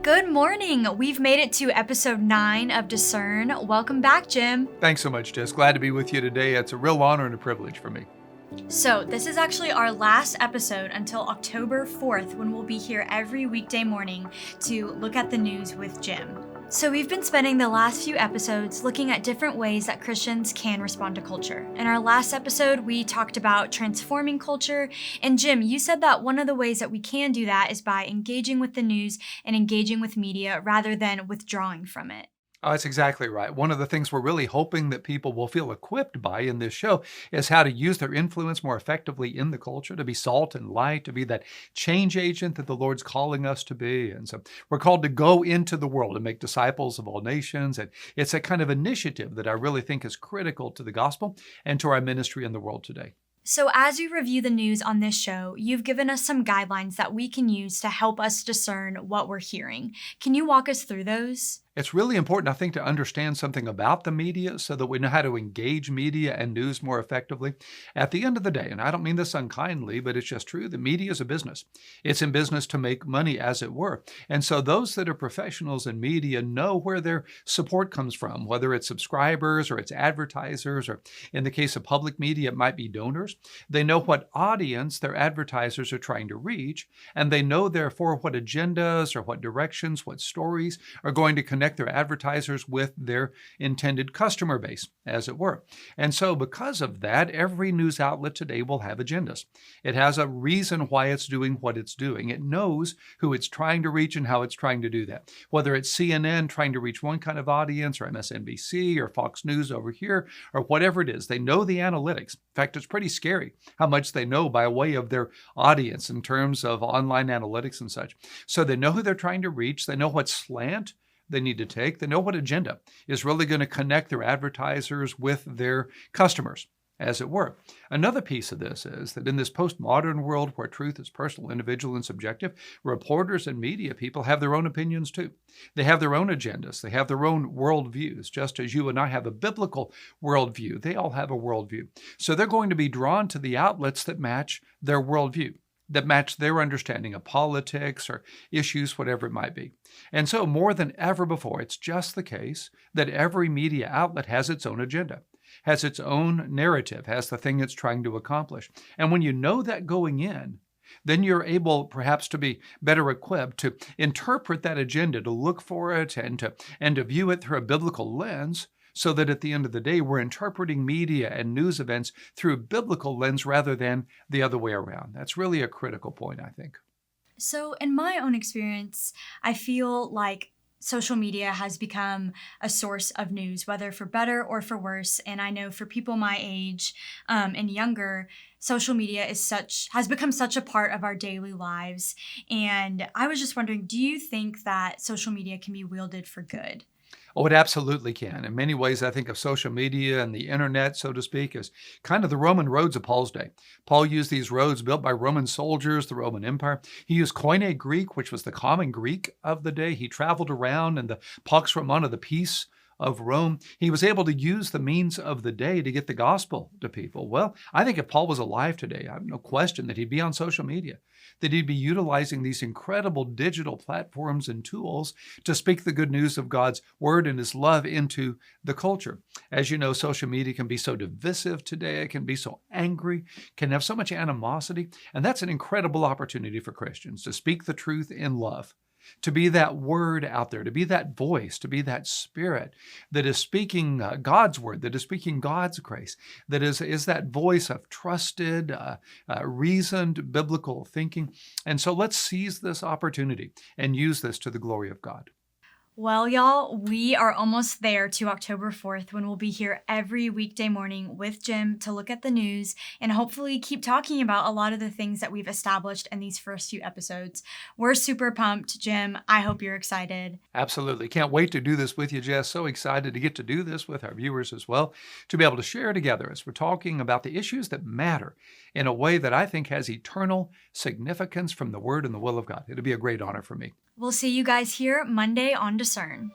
Good morning. We've made it to episode 9 of Discern. Welcome back, Jim. Thanks so much, Jess. Glad to be with you today. It's a real honor and a privilege for me. So, this is actually our last episode until October 4th, when we'll be here every weekday morning to look at the news with Jim. So we've been spending the last few episodes looking at different ways that Christians can respond to culture. In our last episode, we talked about transforming culture. And Jim, you said that one of the ways that we can do that is by engaging with the news and engaging with media rather than withdrawing from it. Oh, that's exactly right. One of the things we're really hoping that people will feel equipped by in this show is how to use their influence more effectively in the culture, to be salt and light, to be that change agent that the Lord's calling us to be. And so we're called to go into the world and make disciples of all nations. And it's a kind of initiative that I really think is critical to the gospel and to our ministry in the world today. So as you review the news on this show, you've given us some guidelines that we can use to help us discern what we're hearing. Can you walk us through those? It's really important, I think, to understand something about the media so that we know how to engage media and news more effectively. At the end of the day, and I don't mean this unkindly, but it's just true, the media is a business. It's in business to make money, as it were. And so those that are professionals in media know where their support comes from, whether it's subscribers or it's advertisers, or in the case of public media, it might be donors. They know what audience their advertisers are trying to reach, and they know, therefore, what agendas or what directions, what stories are going to connect their advertisers with their intended customer base, as it were. And so because of that, every news outlet today will have agendas. It has a reason why it's doing what it's doing. It knows who it's trying to reach and how it's trying to do that. Whether it's CNN trying to reach one kind of audience, or MSNBC or Fox News over here, or whatever it is, they know the analytics. In fact, it's pretty scary how much they know by way of their audience in terms of online analytics and such. So they know who they're trying to reach. They know what slant they need to take. They know what agenda is really going to connect their advertisers with their customers, as it were. Another piece of this is that in this postmodern world where truth is personal, individual, and subjective, reporters and media people have their own opinions too. They have their own agendas. They have their own worldviews. Just as you and I have a biblical worldview, they all have a worldview. So they're going to be drawn to the outlets that match their worldview, that match their understanding of politics or issues, whatever it might be. And so more than ever before, it's just the case that every media outlet has its own agenda, has its own narrative, has the thing it's trying to accomplish. And when you know that going in, then you're able perhaps to be better equipped to interpret that agenda, to look for it and to view it through a biblical lens, so that at the end of the day, we're interpreting media and news events through a biblical lens rather than the other way around. That's really a critical point, I think. So in my own experience, I feel like social media has become a source of news, whether for better or for worse. And I know for people my age and younger, social media has become such a part of our daily lives. And I was just wondering, do you think that social media can be wielded for good? Oh, it absolutely can. In many ways, I think of social media and the internet, so to speak, as kind of the Roman roads of Paul's day. Paul used these roads built by Roman soldiers, the Roman Empire. He used Koine Greek, which was the common Greek of the day. He traveled around in the Pax Romana, the peace of Rome. He was able to use the means of the day to get the gospel to people. Well, I think if Paul was alive today, I have no question that he'd be on social media, that he'd be utilizing these incredible digital platforms and tools to speak the good news of God's word and his love into the culture. As you know, social media can be so divisive today. It can be so angry, can have so much animosity. And that's an incredible opportunity for Christians to speak the truth in love, to be that word out there, to be that voice, to be that spirit that is speaking God's word, that is speaking God's grace, that is that voice of trusted, reasoned, biblical thinking. And so let's seize this opportunity and use this to the glory of God. Well, y'all, we are almost there to October 4th, when we'll be here every weekday morning with Jim to look at the news and hopefully keep talking about a lot of the things that we've established in these first few episodes. We're super pumped, Jim. I hope you're excited. Absolutely. Can't wait to do this with you, Jess. So excited to get to do this with our viewers as well, to be able to share together as we're talking about the issues that matter in a way that I think has eternal significance from the word and the will of God. It'll be a great honor for me. We'll see you guys here Monday on Discern.